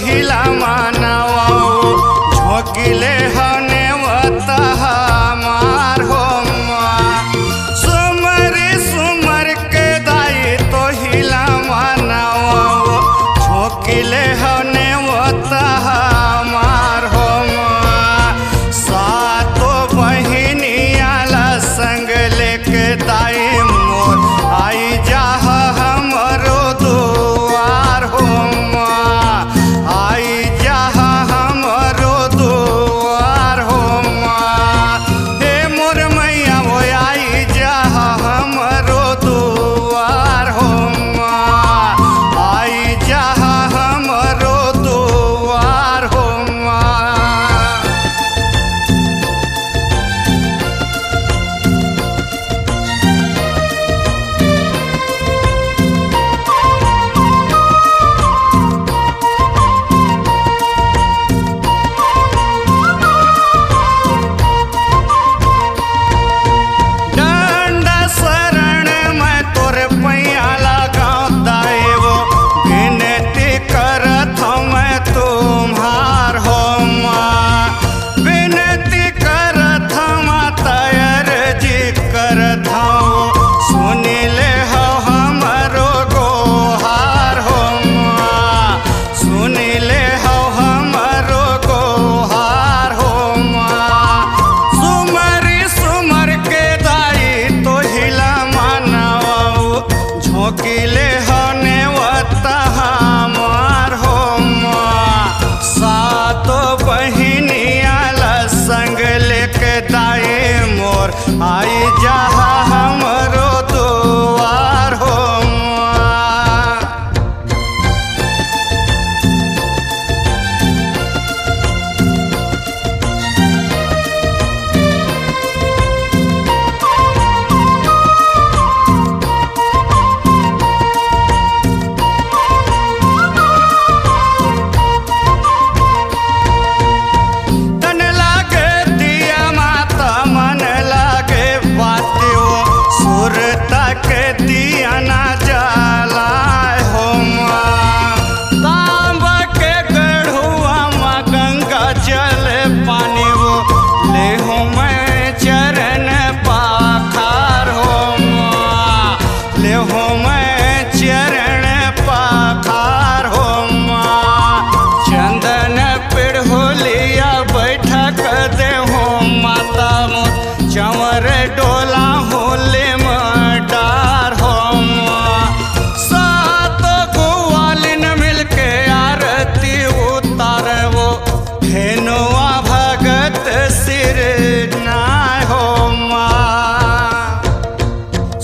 हिला मानवा झोंकिले हने वता हमार हो सुमर सुमर के दाई तो हिला मानवा झोंकिले हने वता हमार हो सातो बहिनिया ला संग लेके दाई मोर आई जा हमरो दुआर हो आई जा हमरो दुआर हो हे मोर मैया वो आई जा हमरो दुआर हो आई जा हमरो दुआर हो झोंकिले हने वता हमार हो सातो बहिनिया ला संग लेके दाई मोर आई जा हमरो दुआर हो चंवर डोला होले मडार हो सात गोवालिन मिलके आरती उतार वो हेनुआ भगत सिर नाय हो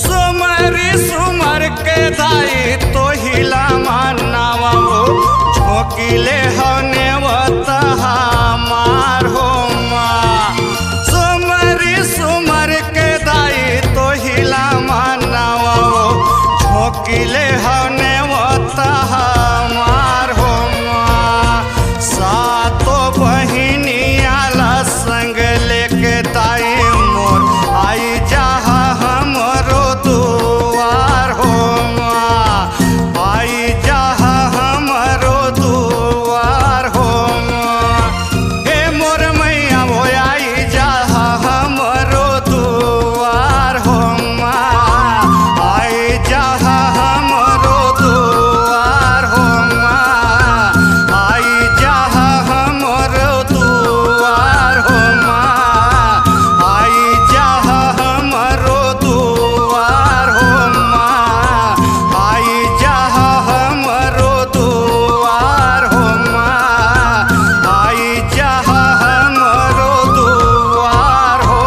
सुमरी सुमर के दाई तो हिला मानवा वो झोंकिले हने वता हमार हो सुमर के दाई तो हिला मानवा झोंकिले हने वता हमार हो सातो बहिनिया ला संग लेके दाई मोर आई जा हमरो दुआर हो आई जा हमरो दुआर हो हे मोर मैया वो आई जा हमरो दुआर हो आई जा हमरो दुआर हो आई जा हमरो दुआर हो आई जा हमरो दुआर हो आई जा हमरो दुआर हो आई जा हमरो दुआर हो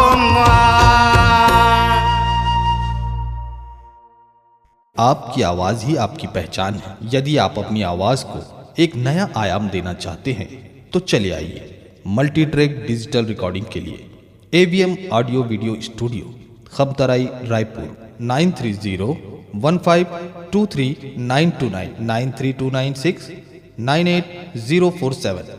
आपकी आवाज़ ही आपकी पहचान है। यदि आप अपनी आवाज़ को एक नया आयाम देना चाहते हैं तो चले आइए मल्टी ट्रैक डिजिटल रिकॉर्डिंग के लिए AVM ऑडियो वीडियो स्टूडियो खबतराई रायपुर 9301523929 93296 98047।